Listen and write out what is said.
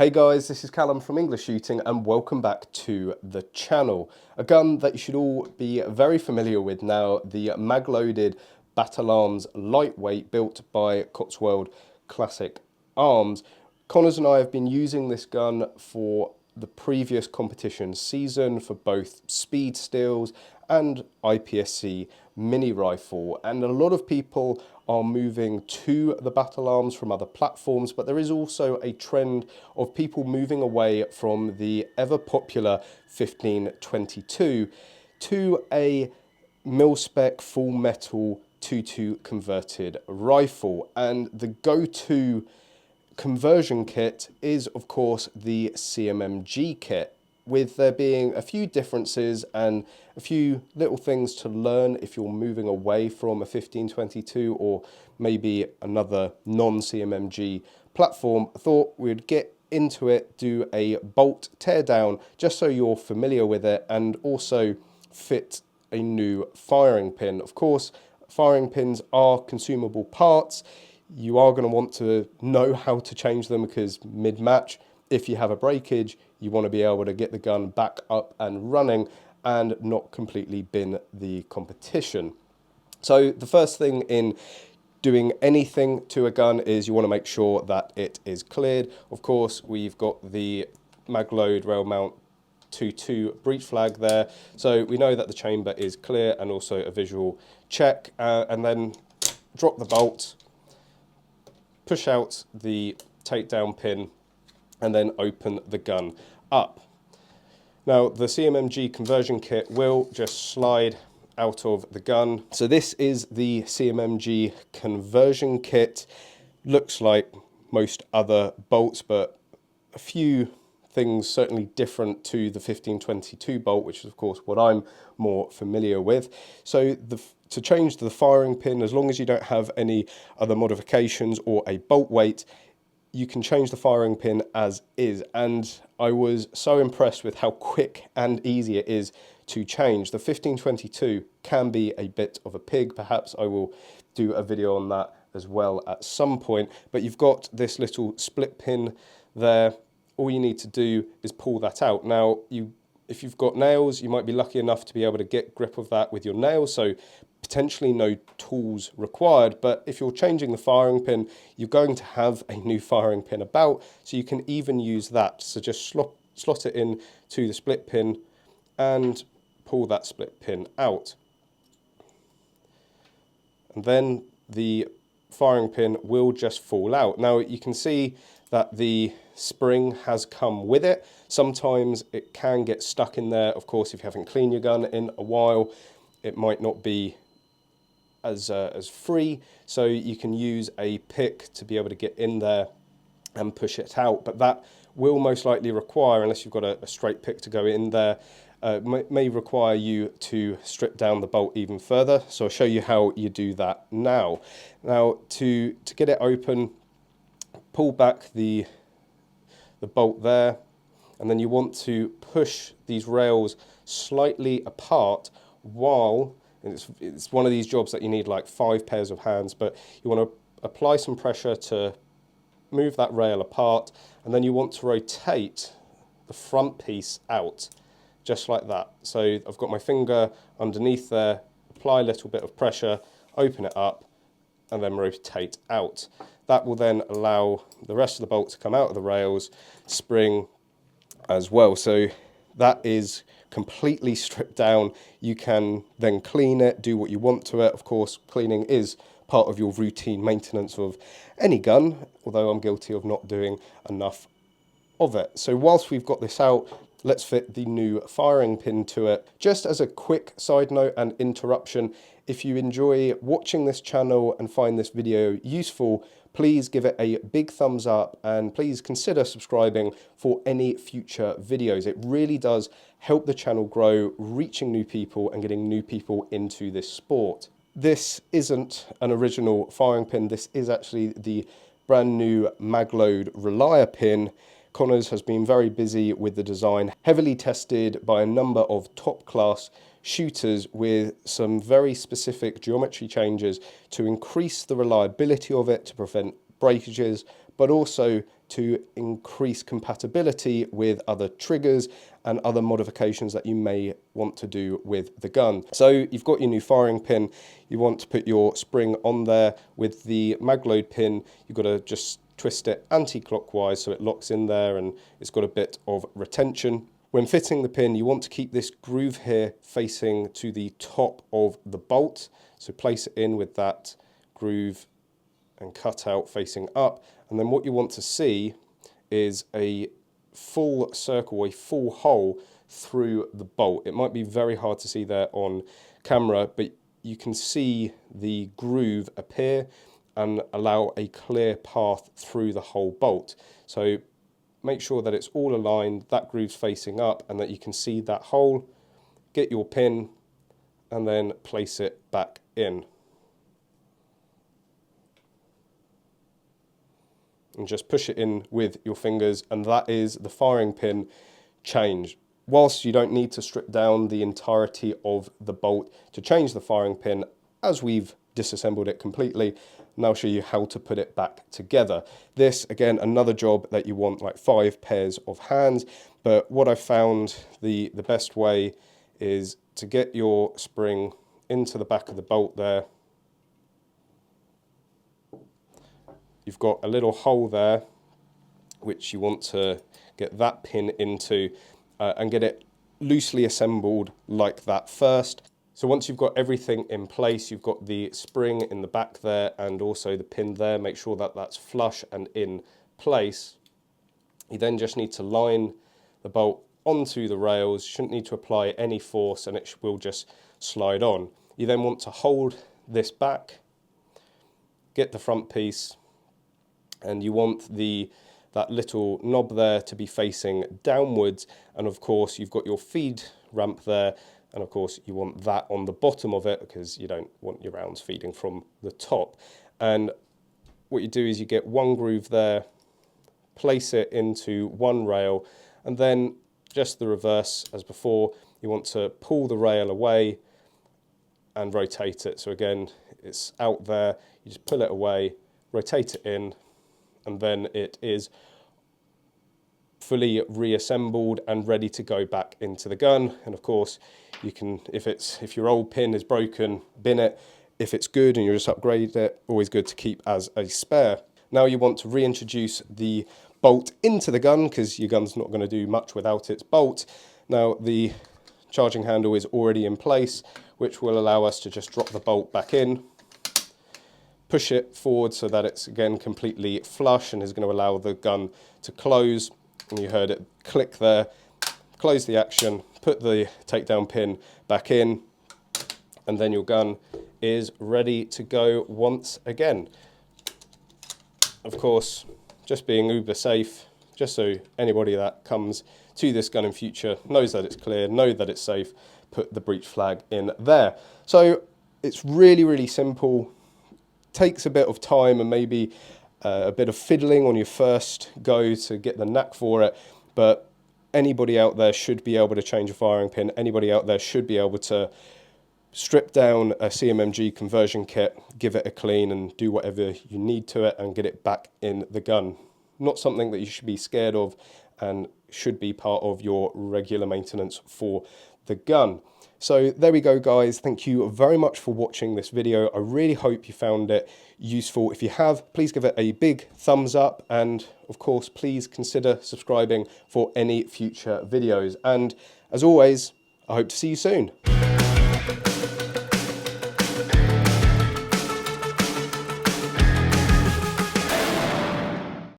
Hey guys, this is Callum from EnglishShooting and welcome back to the channel. A gun that you should all be very familiar with now, the Magloaded Battle Arms Lightweight built by Cotswold Classic Arms. Connors and I have been using this gun for the previous competition season for both speed stills and IPSC mini rifle, and a lot of people are moving to the battle arms from other platforms, but there is also a trend of people moving away from the ever popular 1522 to a mil-spec full metal 2.2 converted rifle, and the go-to conversion kit is of course the CMMG kit, with there being a few differences and a few little things to learn if you're moving away from a 1522 or maybe another non-CMMG platform. I thought we'd get into it, do a bolt teardown just so you're familiar with it, and also fit a new firing pin. Of course, firing pins are consumable parts. You are going to want to know how to change them because mid-match, if you have a breakage, you want to be able to get the gun back up and running and not completely bin the competition. So the first thing in doing anything to a gun is you want to make sure that it is cleared. Of course, we've got the Magload rail mount 2.2 breech flag there, so we know that the chamber is clear, and also a visual check, and then drop the bolt, push out the takedown pin, and then open the gun up. Now the CMMG conversion kit will just slide out of the gun. So this is the CMMG conversion kit. Looks like most other bolts, but a few things certainly different to the 1522 bolt, which is of course what I'm more familiar with. So to change the firing pin, as long as you don't have any other modifications or a bolt weight, you can change the firing pin as is, and I was so impressed with how quick and easy it is to change. The 1522 can be a bit of a pig. Perhaps I will do a video on that as well at some point, but you've got this little split pin there. All you need to do is pull that out. Now, if you've got nails, you might be lucky enough to be able to get grip of that with your nails, so potentially no tools required. But if you're changing the firing pin, you're going to have a new firing pin about, so you can even use that. So just slot it in to the split pin and pull that split pin out. And then the firing pin will just fall out. Now you can see that the spring has come with it. Sometimes it can get stuck in there. Of course, if you haven't cleaned your gun in a while, it might not be as free, so you can use a pick to be able to get in there and push it out. But that will most likely require, unless you've got a straight pick to go in there, may require you to strip down the bolt even further. So I'll show you how you do that now. Now to get it open, pull back the bolt there, and then you want to push these rails slightly apart while, and it's one of these jobs that you need like 5 pairs of hands, but you want to apply some pressure to move that rail apart, and then you want to rotate the front piece out, just like that. So I've got my finger underneath there, apply a little bit of pressure, open it up, and then rotate out. That will then allow the rest of the bolt to come out of the rails, spring as well. So that is completely stripped down. You can then clean it, do what you want to it. Of course, cleaning is part of your routine maintenance of any gun, although I'm guilty of not doing enough of it. So whilst we've got this out, let's fit the new firing pin to it. Just as a quick side note and interruption, if you enjoy watching this channel and find this video useful, please give it a big thumbs up and please consider subscribing for any future videos. It really does help the channel grow, reaching new people and getting new people into this sport. This isn't an original firing pin. This is actually the brand new Magload Relier pin. Connors has been very busy with the design, heavily tested by a number of top class shooters with some very specific geometry changes to increase the reliability of it, to prevent breakages, but also to increase compatibility with other triggers and other modifications that you may want to do with the gun. So you've got your new firing pin, you want to put your spring on there. With the Magload pin, you've got to just twist it anti-clockwise so it locks in there and it's got a bit of retention. When fitting the pin, you want to keep this groove here facing to the top of the bolt. So place it in with that groove and cut out facing up. And then what you want to see is a full circle, a full hole through the bolt. It might be very hard to see there on camera, but you can see the groove appear and allow a clear path through the whole bolt. So make sure that it's all aligned, that groove's facing up, and that you can see that hole. Get your pin and then place it back in. And just push it in with your fingers, and that is the firing pin changed. Whilst you don't need to strip down the entirety of the bolt to change the firing pin, as we've disassembled it completely, and I'll show you how to put it back together. This, again, another job that you want like 5 pairs of hands, but what I found the best way is to get your spring into the back of the bolt there. You've got a little hole there, which you want to get that pin into and get it loosely assembled like that first. So once you've got everything in place, you've got the spring in the back there and also the pin there, make sure that that's flush and in place. You then just need to line the bolt onto the rails, shouldn't need to apply any force and it will just slide on. You then want to hold this back, get the front piece, and you want that little knob there to be facing downwards, and of course you've got your feed ramp there, and of course you want that on the bottom of it because you don't want your rounds feeding from the top. And what you do is you get one groove there, place it into one rail, and then just the reverse as before, you want to pull the rail away and rotate it. So again, it's out there, you just pull it away, rotate it in, and then it is fully reassembled and ready to go back into the gun. And of course, you can, if your old pin is broken, bin it. If it's good and you just upgrade it, always good to keep as a spare. Now you want to reintroduce the bolt into the gun because your gun's not going to do much without its bolt. Now the charging handle is already in place, which will allow us to just drop the bolt back in, push it forward so that it's again completely flush and is going to allow the gun to close. And you heard it click there. Close the action, put the takedown pin back in, and then your gun is ready to go once again. Of course, just being uber safe, just so anybody that comes to this gun in future knows that it's clear, know that it's safe, put the breech flag in there. So it's really, really simple. Takes a bit of time and maybe a bit of fiddling on your first go to get the knack for it, but anybody out there should be able to change a firing pin. Anybody out there should be able to strip down a CMMG conversion kit, give it a clean and do whatever you need to it and get it back in the gun. Not something that you should be scared of and should be part of your regular maintenance for the gun. So there we go, guys. Thank you very much for watching this video. I really hope you found it useful. If you have, please give it a big thumbs up, and of course, please consider subscribing for any future videos. And as always, I hope to see you soon.